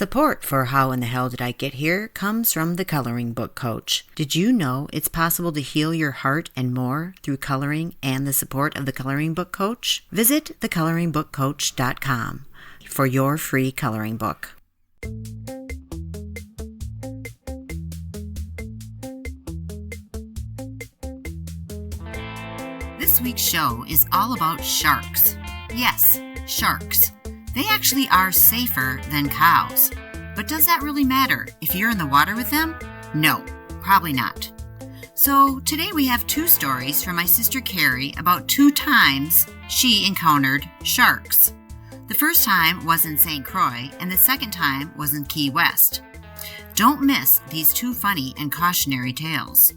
Support for How in the Hell Did I Get Here comes from the Coloring Book Coach. Did you know it's possible to heal your heart and more through coloring and the support of the Coloring Book Coach? Visit thecoloringbookcoach.com for your free coloring book. This week's show is all about sharks. Yes, sharks. They actually are safer than cows. But does that really matter if you're in the water with them? No, probably not. So today we have two stories from my sister Kari about 2 times she encountered sharks. The first time was in St. Croix and the second time was in Key West. Don't miss these 2 funny and cautionary tales.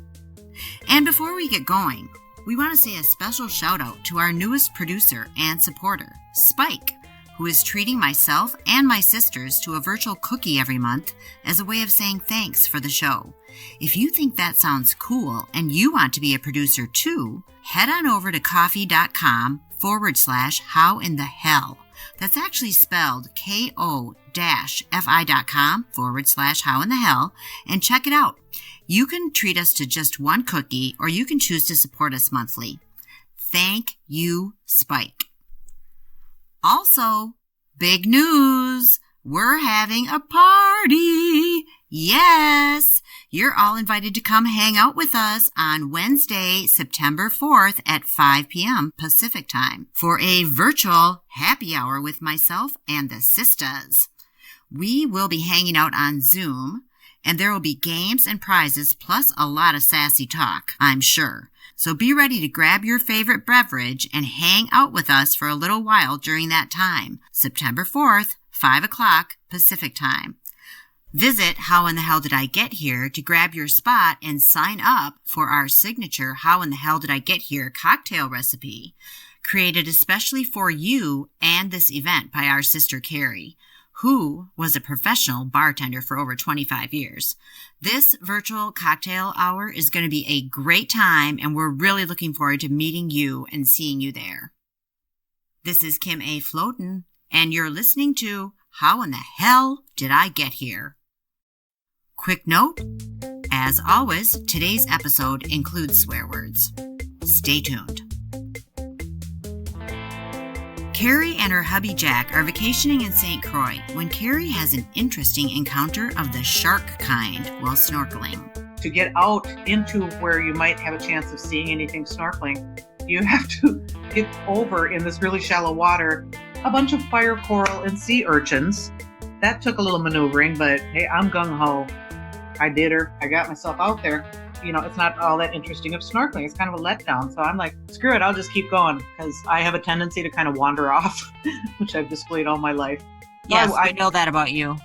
And before we get going, we want to say a special shout out to our newest producer and supporter, Spike, who is treating myself and my sisters to a virtual cookie every month as a way of saying thanks for the show. If you think that sounds cool and you want to be a producer too, head on over to coffee.com/howinthehell. That's actually spelled ko-fi.com/howinthehell and check it out. You can treat us to just 1 cookie or you can choose to support us monthly. Thank you, Spike. Also, big news! We're having a party! Yes! You're all invited to come hang out with us on Wednesday, September 4th at 5 p.m. Pacific Time for a virtual happy hour with myself and the sisters. We will be hanging out on Zoom, and there will be games and prizes plus a lot of sassy talk, I'm sure. So be ready to grab your favorite beverage and hang out with us for a little while during that time, September 4th, 5 o'clock Pacific Time. Visit How in the Hell Did I Get Here to grab your spot and sign up for our signature How in the Hell Did I Get Here cocktail recipe, created especially for you and this event by our sister Kari, who was a professional bartender for over 25 years. This virtual cocktail hour is going to be a great time, and we're really looking forward to meeting you and seeing you there. This is Kim A. Flodin, and you're listening to How in the Hell Did I Get Here? Quick note, as always, today's episode includes swear words. Stay tuned. Kari and her hubby Jack are vacationing in St. Croix when Kari has an interesting encounter of the shark kind while snorkeling. To get out into where you might have a chance of seeing anything snorkeling, you have to get over in this really shallow water a bunch of fire coral and sea urchins. That took a little maneuvering, but hey, I'm gung-ho. I did her. I got myself out there. You know, it's not all that interesting of snorkeling. It's kind of a letdown. So I'm like, screw it, I'll just keep going because I have a tendency to kind of wander off, which I've displayed all my life. Yes, I know that about you.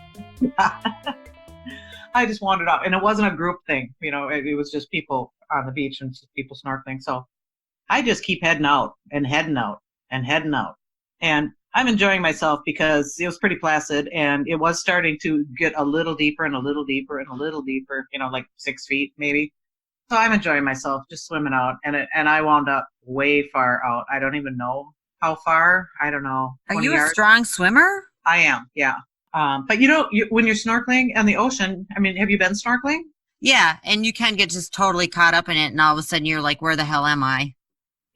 I just wandered off, and it wasn't a group thing. You know, it was just people on the beach and just people snorkeling. So I just keep heading out and heading out and heading out. And I'm enjoying myself because it was pretty placid, and it was starting to get a little deeper and a little deeper and a little deeper, you know, like 6 feet maybe. So I'm enjoying myself, just swimming out, and I wound up way far out. I don't even know how far. I don't know. Are you yards. A strong swimmer? I am, yeah. But you know, when you're snorkeling in the ocean, I mean, have you been snorkeling? Yeah, and you can get just totally caught up in it, and all of a sudden you're like, where the hell am I?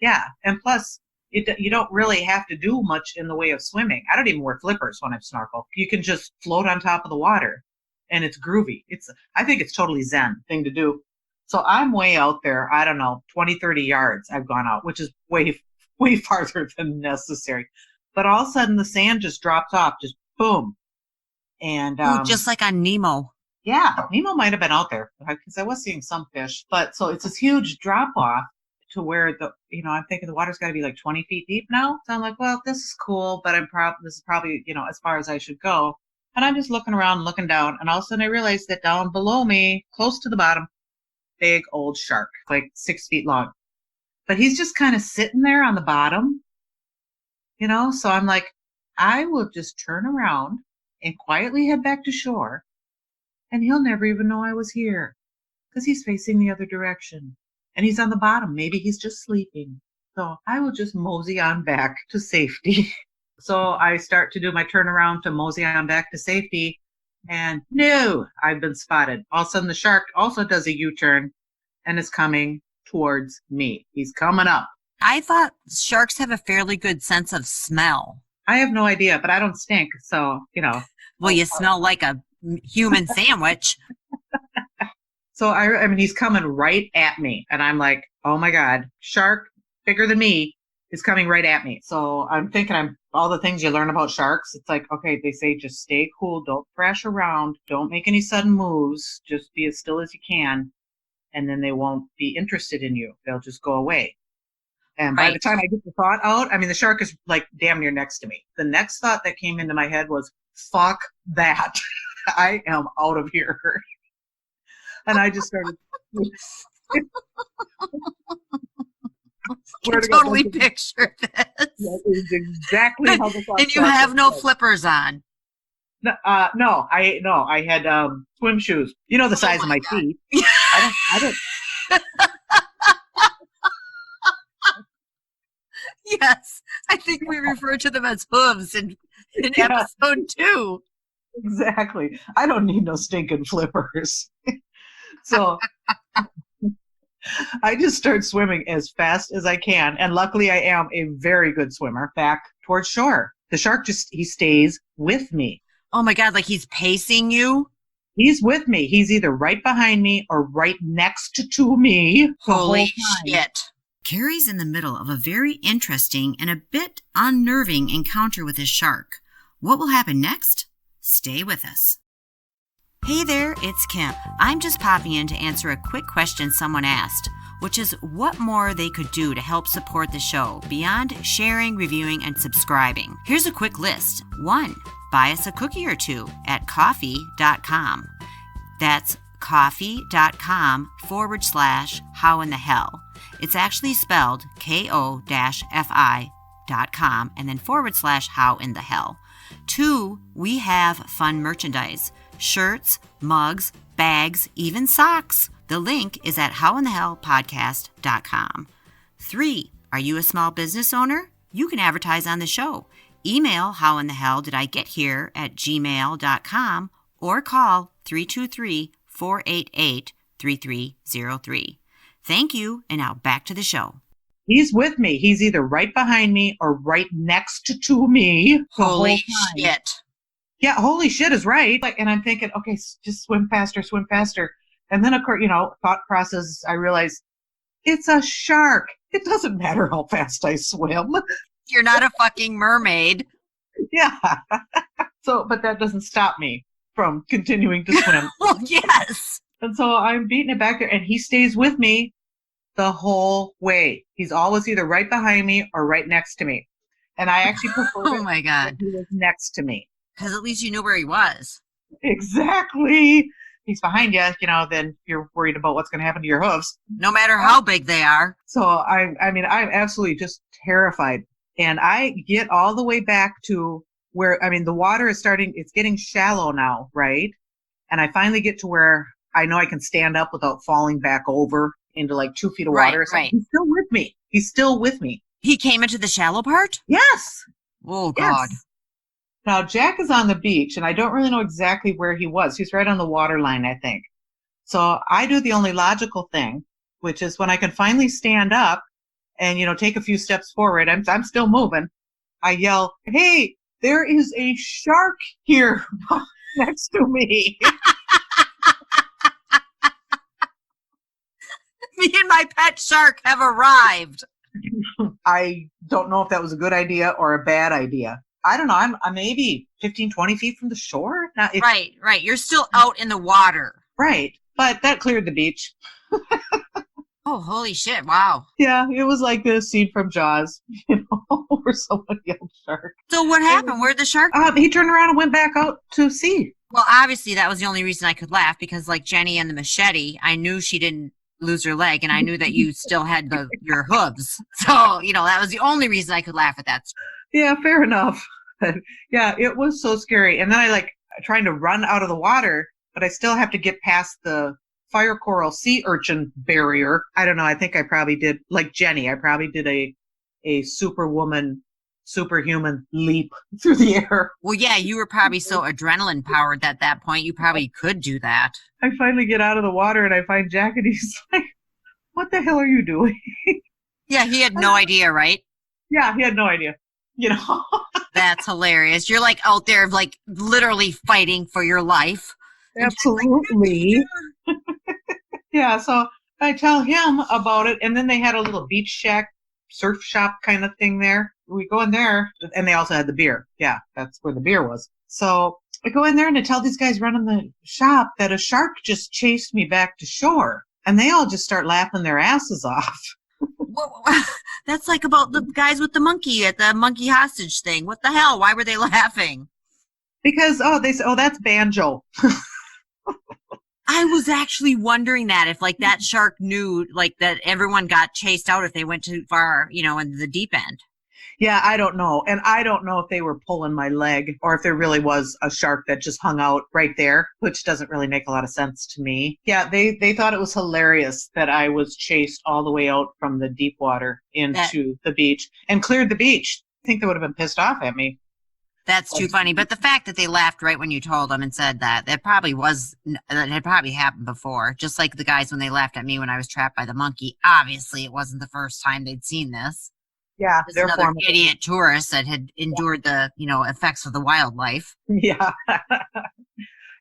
Yeah, and plus, you don't really have to do much in the way of swimming. I don't even wear flippers when I snorkel. You can just float on top of the water, and it's groovy. I think it's totally zen thing to do. So I'm way out there, I don't know, 20, 30 yards I've gone out, which is way, way farther than necessary. But all of a sudden the sand just drops off, just boom. And just like on Nemo. Yeah, Nemo might have been out there because I was seeing some fish. But so it's this huge drop off to where I'm thinking the water's got to be like 20 feet deep now. So I'm like, well, this is cool, but this is probably, as far as I should go. And I'm just looking around, looking down, and all of a sudden I realized that down below me, close to the bottom, big old shark, like 6 feet long. But he's just kind of sitting there on the bottom, so I'm like, I will just turn around and quietly head back to shore, and he'll never even know I was here because he's facing the other direction and he's on the bottom. Maybe he's just sleeping. So I will just mosey on back to safety. So I start to do my turnaround to mosey on back to safety. And no, I've been spotted. All of a sudden, the shark also does a U-turn and is coming towards me. He's coming up. I thought sharks have a fairly good sense of smell. I have no idea, but I don't stink. So, Well, you smell like a human sandwich. So, I mean, he's coming right at me. And I'm like, oh my God, shark bigger than me is coming right at me. So I'm thinking all the things you learn about sharks. It's like, okay, they say just stay cool. Don't thrash around. Don't make any sudden moves. Just be as still as you can. And then they won't be interested in you. They'll just go away. And by the time I get the thought out, I mean, the shark is like damn near next to me. The next thought that came into my head was, fuck that. I am out of here. And I just started. I can totally picture this. That is exactly how the thought And you have no flippers on. No, I had swim shoes. You know the size of my feet. I don't. Yes, I think we refer to them as hooves in episode 2. Exactly. I don't need no stinking flippers. So I just start swimming as fast as I can. And luckily I am a very good swimmer back towards shore. The shark he stays with me. Oh my God, like he's pacing you? He's with me. He's either right behind me or right next to me. Holy shit. Kari's in the middle of a very interesting and a bit unnerving encounter with a shark. What will happen next? Stay with us. Hey there, it's Kim. I'm just popping in to answer a quick question someone asked, which is what more they could do to help support the show beyond sharing, reviewing, and subscribing. Here's a quick list. 1. Buy us a cookie or two at ko-fi.com. That's ko-fi.com/howinthehell. It's actually spelled ko-fi.com and then /howinthehell. 2, we have fun merchandise. Shirts, mugs, bags, even socks. The link is at howinthehellpodcast.com. 3, are you a small business owner? You can advertise on the show. Email howinthehell@gmail.com or call 323-488-3303. Thank you, and now back to the show. He's with me. He's either right behind me or right next to me. Holy shit. Yeah, holy shit is right. And I'm thinking, okay, just swim faster, swim faster. And then, of course, thought process, I realize it's a shark. It doesn't matter how fast I swim. You're not a fucking mermaid. Yeah. But that doesn't stop me from continuing to swim. Well, yes. And so I'm beating it back there, and he stays with me the whole way. He's always either right behind me or right next to me. And I actually prefer oh my God. he was next to me. Because at least you knew where he was. Exactly. He's behind you, then you're worried about what's going to happen to your hooves. No matter how big they are. So I'm absolutely just terrified. And I get all the way back to where, the water is it's getting shallow now, right? And I finally get to where I know I can stand up without falling back over into like 2 feet of water. So right. He's still with me. He's still with me. He came into the shallow part? Yes. Oh, God. Yes. Now, Jack is on the beach, and I don't really know exactly where he was. He's right on the water line, I think. So I do the only logical thing, which is when I can finally stand up and, take a few steps forward, I'm still moving. I yell, hey, there is a shark here next to me. Me and my pet shark have arrived. I don't know if that was a good idea or a bad idea. I don't know. I'm maybe 15, 20 feet from the shore. Right. You're still out in the water. Right. But that cleared the beach. Oh, holy shit. Wow. Yeah, it was like the scene from Jaws, where someone yelled shark. So what happened? Where'd the shark go? He turned around and went back out to sea. Well, obviously that was the only reason I could laugh because like Jenny and the Machete, I knew she didn't lose her leg and I knew that you still had your hooves. So, that was the only reason I could laugh at that. Yeah, fair enough. But yeah, it was so scary. And then I trying to run out of the water, but I still have to get past the fire coral sea urchin barrier. I don't know. I think I probably did, like Jenny, I probably did a superwoman superhuman leap through the air. Well, yeah, you were probably so adrenaline powered at that point, you probably could do that. I finally get out of the water and I find Jack and he's like, what the hell are you doing? Yeah, he had no idea, right? Yeah, he had no idea. That's hilarious. You're like out there, like literally fighting for your life. Absolutely. Yeah, so I tell him about it, and then they had a little beach shack, surf shop kind of thing there. We go in there, and they also had the beer. Yeah, that's where the beer was. So I go in there and I tell these guys running the shop that a shark just chased me back to shore, and they all just start laughing their asses off. That's like about the guys with the monkey at the monkey hostage thing. What the hell? Why were they laughing? Because, they say, that's Banjo. I was actually wondering that if like that shark knew like that everyone got chased out if they went too far, in the deep end. Yeah, I don't know. And I don't know if they were pulling my leg or if there really was a shark that just hung out right there, which doesn't really make a lot of sense to me. Yeah, they thought it was hilarious that I was chased all the way out from the deep water into the beach and cleared the beach. I think they would have been pissed off at me. That's too funny. But the fact that they laughed right when you told them and said that had probably happened before. Just like the guys when they laughed at me when I was trapped by the monkey. Obviously, it wasn't the first time they'd seen this. Yeah. There's another idiot tourist that had endured the, effects of the wildlife. Yeah.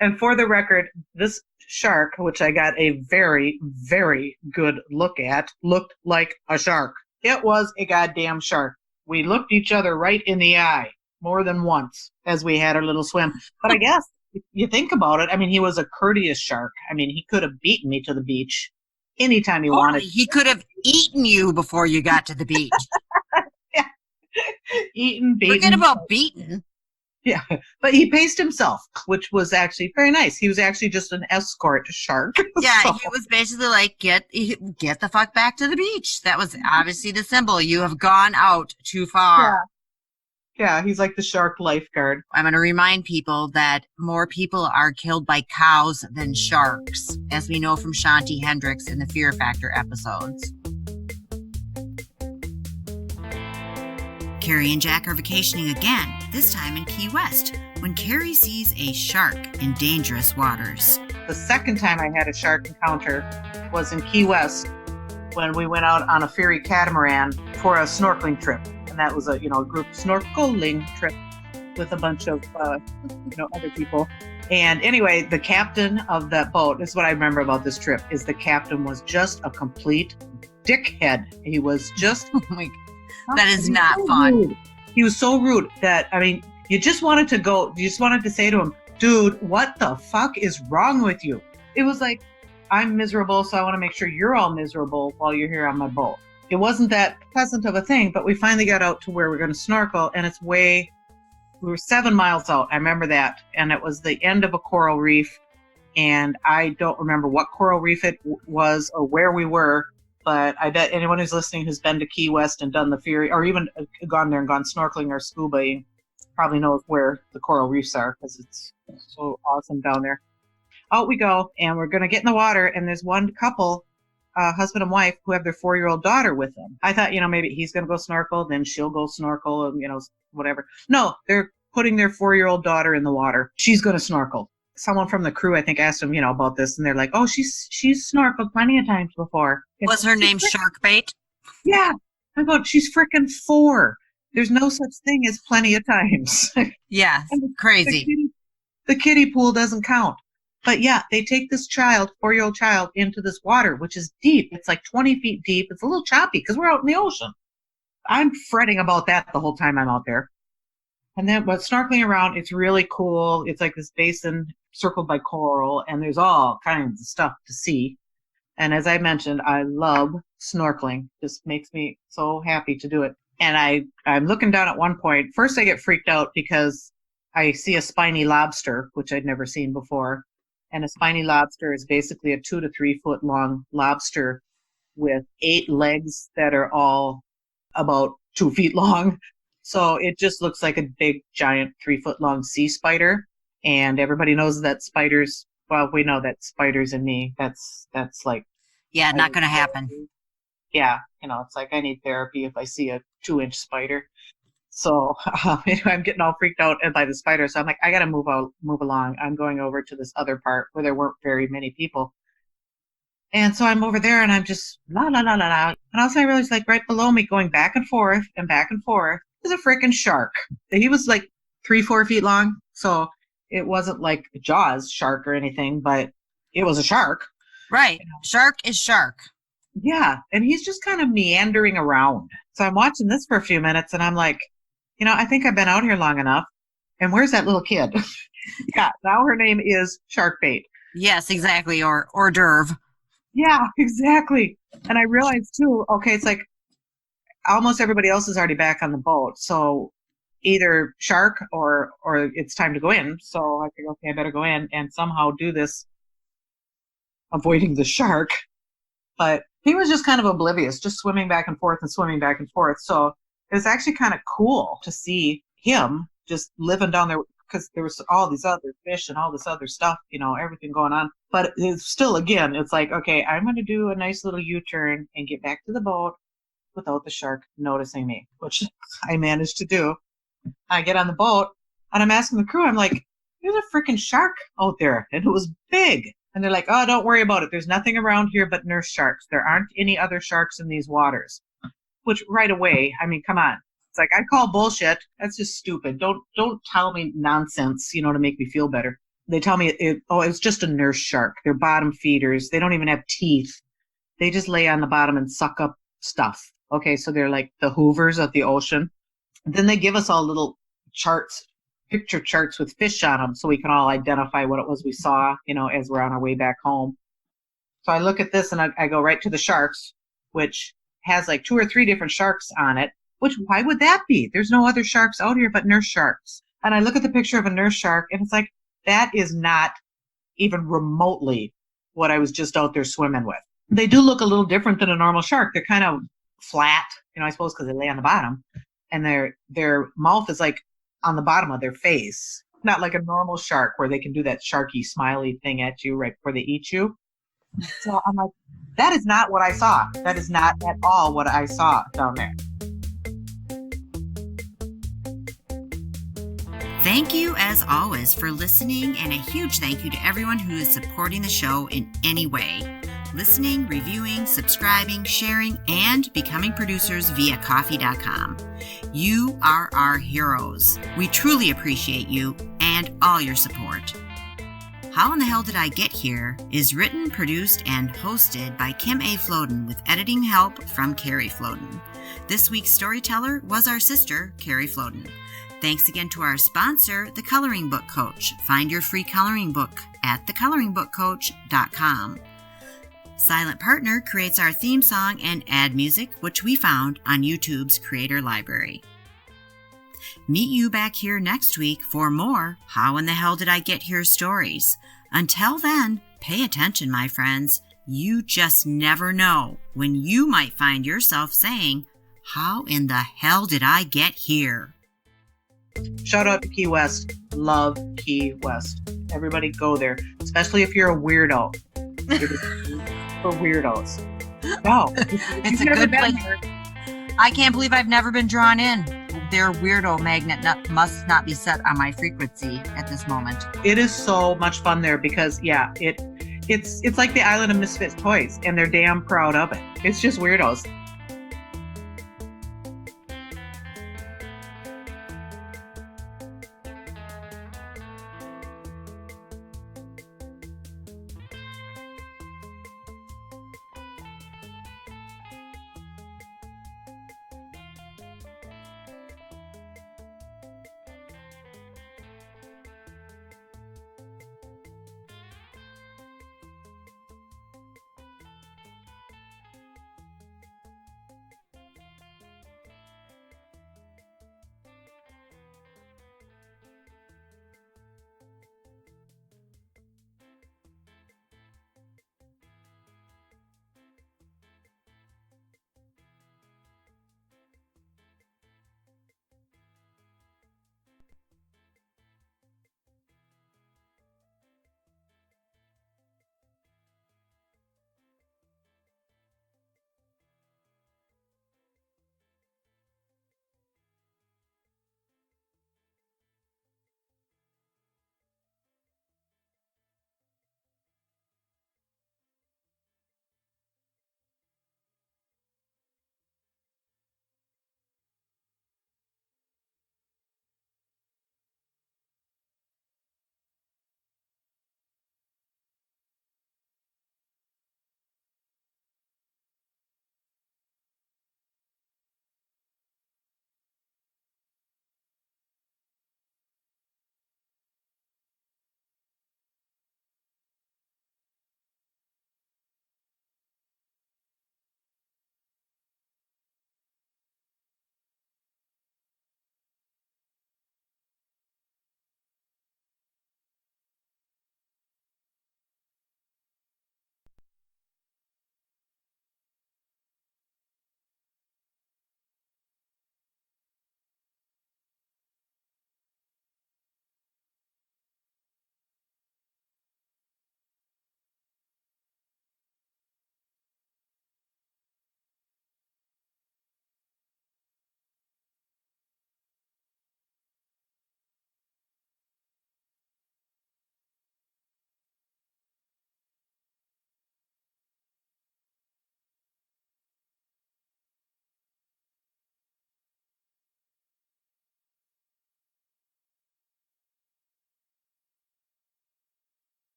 And for the record, this shark, which I got a very, very good look at, looked like a shark. It was a goddamn shark. We looked each other right in the eye more than once as we had our little swim. But I guess if you think about it, I mean, he was a courteous shark. I mean, he could have beaten me to the beach anytime he wanted. He could have eaten you before you got to the beach. Yeah. Beaten. Forget about beaten. Yeah, but he paced himself, which was actually very nice. He was actually just an escort shark. Yeah, so. He was basically like, get the fuck back to the beach. That was obviously the symbol. You have gone out too far. Yeah, he's like the shark lifeguard. I'm going to remind people that more people are killed by cows than sharks, as we know from Shanti Hendricks in the Fear Factor episodes. Kari and Jack are vacationing again, this time in Key West, when Kari sees a shark in dangerous waters. The second time I had a shark encounter was in Key West when we went out on a ferry catamaran for a snorkeling trip. And that was a group snorkeling trip with a bunch of other people. And anyway, the captain of that boat, this is what I remember about this trip, is the captain was just a complete dickhead. He was just that is not fun. Rude. He was so rude that, I mean, you just wanted to say to him, dude, what the fuck is wrong with you? It was like, I'm miserable, so I want to make sure you're all miserable while you're here on my boat. It wasn't that pleasant of a thing, but we finally got out to where we're going to snorkel, and we were 7 miles out. I remember that. And it was the end of a coral reef, and I don't remember what coral reef it was or where we were, but I bet anyone who's listening who's been to Key West and done the ferry, or even gone there and gone snorkeling or scubaing, probably knows where the coral reefs are, because it's so awesome down there. Out we go, and we're going to get in the water, and there's one couple, husband and wife, who have their 4-year-old daughter with them. I thought, maybe he's going to go snorkel, then she'll go snorkel, and, whatever. No, they're putting their 4-year-old daughter in the water. She's going to snorkel. Someone from the crew, I think, asked them, about this, and they're like, oh, she's snorkeled plenty of times before. Was her name Sharkbait? Yeah. I go, she's freaking 4. There's no such thing as plenty of times. Yeah, crazy. The kiddie pool doesn't count. But yeah, they take this 4-year-old child, into this water, which is deep. It's like 20 feet deep. It's a little choppy because we're out in the ocean. I'm fretting about that the whole time I'm out there. And then snorkeling around, it's really cool. It's like this basin circled by coral, and there's all kinds of stuff to see. And as I mentioned, I love snorkeling. Just makes me so happy to do it. And I'm looking down at one point. First, I get freaked out because I see a spiny lobster, which I'd never seen before. And a spiny lobster is basically a 2 to 3 foot long lobster with 8 legs that are all about 2 feet long. So it just looks like a big, giant 3 foot long sea spider. And everybody knows that spiders, well, we know that spiders and me, that's like. Yeah, not going to happen. Yeah. It's like I need therapy if I see a 2-inch spider. So anyway, I'm getting all freaked out by the spider. So I'm like, I got to move along. I'm going over to this other part where there weren't very many people. And so I'm over there and I'm just la, la, la, la, la. And all of a sudden I realized like right below me going back and forth is a freaking shark. He was like 3-4 feet long. So it wasn't like Jaws shark or anything, but it was a shark. Right. Shark is shark. Yeah. And he's just kind of meandering around. So I'm watching this for a few minutes and I'm like, I think I've been out here long enough. And where's that little kid? Yeah. Now her name is Sharkbait. Yes, exactly. Or hors d'oeuvre. Yeah, exactly. And I realized too, okay, it's like almost everybody else is already back on the boat. So either shark or it's time to go in. So I figured, okay, I better go in and somehow do this avoiding the shark. But he was just kind of oblivious, just swimming back and forth and swimming back and forth. So it was actually kind of cool to see him just living down there because there was all these other fish and all this other stuff, everything going on. But it's still, again, it's like, okay, I'm going to do a nice little U-turn and get back to the boat without the shark noticing me, which I managed to do. I get on the boat and I'm asking the crew, I'm like, there's a freaking shark out there. And it was big. And they're like, oh, don't worry about it. There's nothing around here but nurse sharks. There aren't any other sharks in these waters. Which right away, I mean, come on. It's like, I call bullshit. That's just stupid. Don't tell me nonsense, to make me feel better. They tell me, it's just a nurse shark. They're bottom feeders. They don't even have teeth. They just lay on the bottom and suck up stuff. Okay, so they're like the hoovers of the ocean. And then they give us all little charts, picture charts with fish on them so we can all identify what it was we saw, as we're on our way back home. So I look at this and I go right to the sharks, which has like 2 or 3 different sharks on it. Which, why would that be? There's no other sharks out here but nurse sharks. And I look at the picture of a nurse shark and it's like, that is not even remotely what I was just out there swimming with. They do look a little different than a normal shark. They're kind of flat, I suppose because they lay on the bottom. And their mouth is like on the bottom of their face. Not like a normal shark where they can do that sharky smiley thing at you right before they eat you. So I'm like, that is not what I saw. That is not at all what I saw down there. Thank you, as always, for listening, and a huge thank you to everyone who is supporting the show in any way. Listening, reviewing, subscribing, sharing, and becoming producers via Ko-fi.com. You are our heroes. We truly appreciate you and all your support. How in the Hell Did I Get Here is written, produced, and hosted by Kim A. Flodin with editing help from Kari Flodin. This week's storyteller was our sister, Kari Flodin. Thanks again to our sponsor, The Coloring Book Coach. Find your free coloring book at thecoloringbookcoach.com. Silent Partner creates our theme song and ad music, which we found on YouTube's Creator Library. Meet you back here next week for more How in the Hell Did I Get Here stories. Until then, pay attention, my friends. You just never know when you might find yourself saying, how in the hell did I get here? Shout out to Key West. Love Key West. Everybody go there, especially if you're a weirdo. For weirdos. No. It's a good place. I can't believe I've never been drawn in. Their weirdo magnet must not be set on my frequency at this moment. It is so much fun there because, it's like the Island of Misfit Toys, and they're damn proud of it. It's just weirdos.